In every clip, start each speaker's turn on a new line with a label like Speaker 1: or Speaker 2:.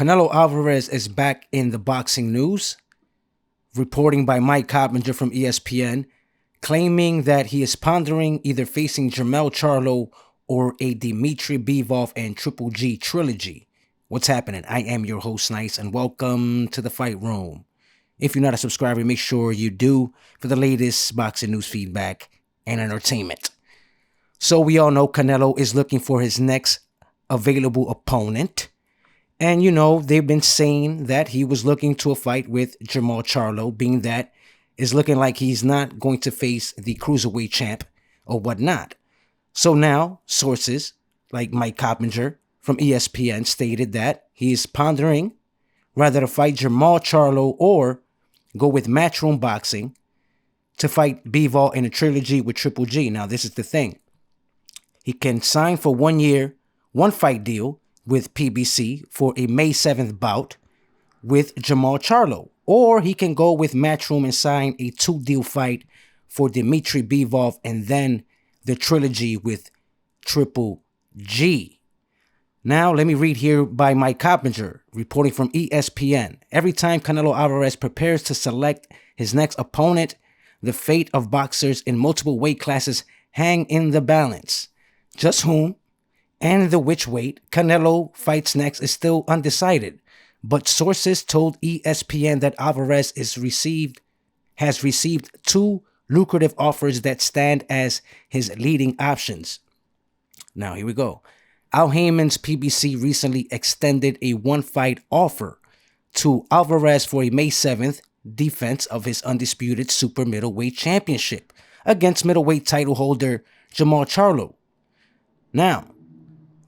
Speaker 1: Canelo Alverez is back in the boxing news, reporting by Mike Coppinger from ESPN, claiming that he is pondering either facing Jamal Charlo or a Dmitry Bivol and Triple G trilogy. What's happening? I am your host, Nice, and welcome to the Fight Room. If you're not a subscriber, make sure you do for the latest boxing news feedback and entertainment. So we all know Canelo is looking for his next available opponent. And, they've been saying that he was looking to a fight with Jamal Charlo, being that it's looking like he's not going to face the cruiserweight champ or whatnot. So now, sources like Mike Coppinger from ESPN stated that he is pondering rather to fight Jamal Charlo or go with Matchroom Boxing to fight Bivol in a trilogy with Triple G. Now, this is the thing. He can sign for 1 year, one fight deal with PBC for a May 7th bout with Jamal Charlo. Or he can go with Matchroom and sign a 2-deal fight for Dmitry Bivol and then the trilogy with Triple G. Now, let me read here by Mike Coppinger, reporting from ESPN. Every time Canelo Alverez prepares to select his next opponent, the fate of boxers in multiple weight classes hang in the balance. Just whom and the which weight Canelo fights next is still undecided, but sources told ESPN that Alvarez has received 2 lucrative offers that stand as his leading options. Now, here we go. Al Heyman's PBC recently extended a 1-fight offer to Alvarez for a May 7th defense of his undisputed super middleweight championship against middleweight title holder Jamal Charlo. Now,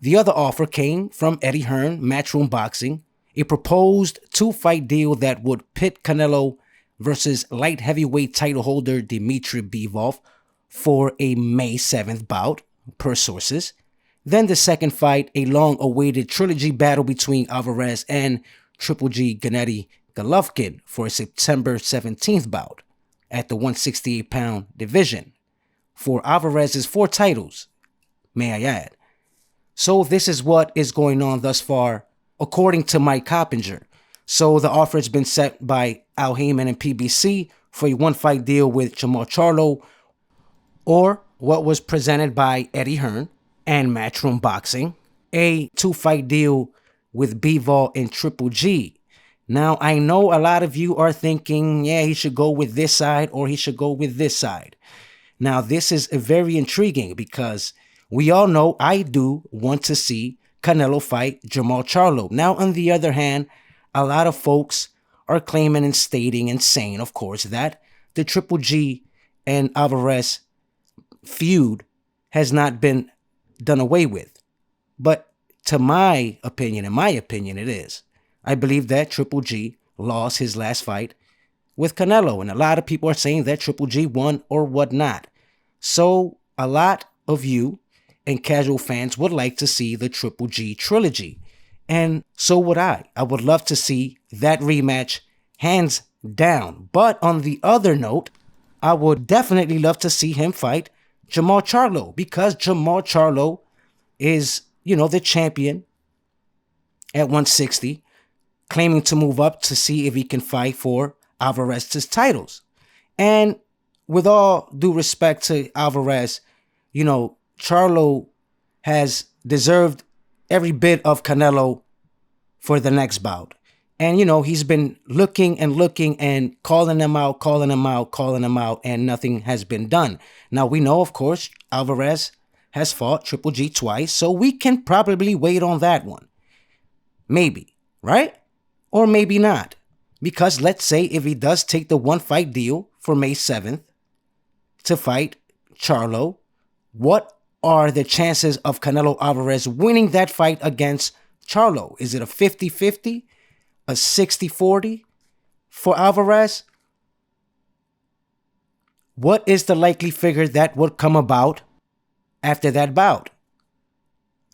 Speaker 1: the other offer came from Eddie Hearn, Matchroom Boxing, a proposed 2-fight deal that would pit Canelo versus light heavyweight title holder Dmitry Bivol for a May 7th bout, per sources. Then the second fight, a long-awaited trilogy battle between Alvarez and Triple G Gennady Golovkin for a September 17th bout at the 168-pound division for Alvarez's 4 titles, may I add. So this is what is going on thus far, according to Mike Coppinger. So the offer has been set by Al Heyman and PBC for a 1-fight deal with Jamal Charlo, or what was presented by Eddie Hearn and Matchroom Boxing, a 2-fight deal with Bivol and Triple G. Now, I know a lot of you are thinking, yeah, he should go with this side or he should go with this side. Now, this is very intriguing because we all know I do want to see Canelo fight Jamal Charlo. Now, on the other hand, a lot of folks are claiming and stating and saying, of course, that the Triple G and Alvarez feud has not been done away with. But in my opinion, it is. I believe that Triple G lost his last fight with Canelo. And a lot of people are saying that Triple G won or whatnot. So a lot of you and casual fans would like to see the Triple G trilogy. And so would I. I would love to see that rematch hands down. But on the other note, I would definitely love to see him fight Jamal Charlo because Jamal Charlo is, the champion at 160, claiming to move up to see if he can fight for Alvarez's titles. And with all due respect to Alvarez, Charlo has deserved every bit of Canelo for the next bout. And, he's been looking and calling him out, and nothing has been done. Now, we know, of course, Alvarez has fought Triple G twice, so we can probably wait on that one. Maybe, right? Or maybe not. Because let's say if he does take the 1-fight deal for May 7th to fight Charlo, what are the chances of Canelo Alvarez winning that fight against Charlo? Is it a 50-50? A 60-40 for Alvarez? What is the likely figure that would come about after that bout?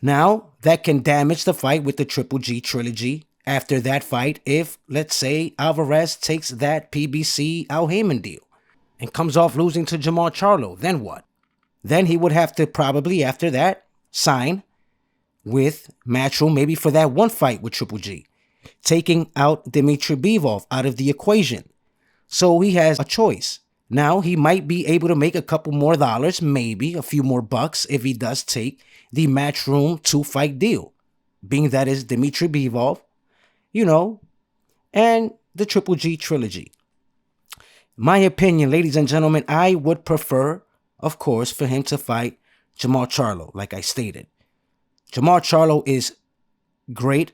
Speaker 1: Now, that can damage the fight with the Triple G trilogy after that fight if, let's say, Alvarez takes that PBC Al Heyman deal and comes off losing to Jamal Charlo. Then what? Then he would have to probably, after that, sign with Matchroom maybe for that 1 fight with Triple G. taking out Dmitry Bivol out of the equation. So he has a choice. Now, he might be able to make a couple more dollars, maybe a few more bucks, if he does take the Matchroom 2-fight deal, being that is Dmitry Bivol, and the Triple G trilogy. My opinion, ladies and gentlemen, I would prefer, of course, for him to fight Jamal Charlo, like I stated. Jamal Charlo is great.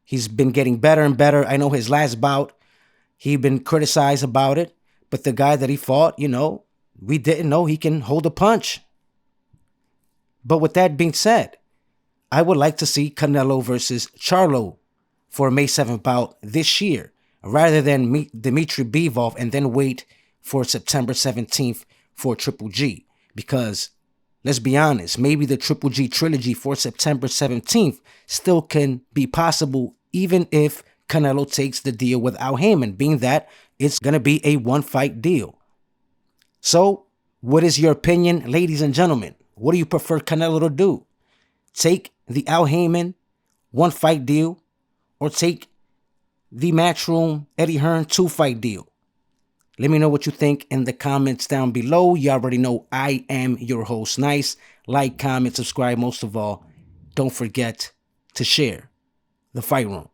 Speaker 1: He's been getting better and better. I know his last bout, he'd been criticized about it. But the guy that he fought, we didn't know he can hold a punch. But with that being said, I would like to see Canelo versus Charlo for a May 7th bout this year, rather than meet Dmitry Bivol and then wait for September 17th for Triple G. Because, let's be honest, maybe the Triple G trilogy for September 17th still can be possible, even if Canelo takes the deal with Al Haymon, being that it's going to be a one-fight deal. So, what is your opinion, ladies and gentlemen? What do you prefer Canelo to do? Take the Al Haymon one-fight deal, or take the Matchroom Eddie Hearn 2-fight deal? Let me know what you think in the comments down below. You already know I am your host, Nice. Like, comment, subscribe. Most of all, don't forget to share the fight room.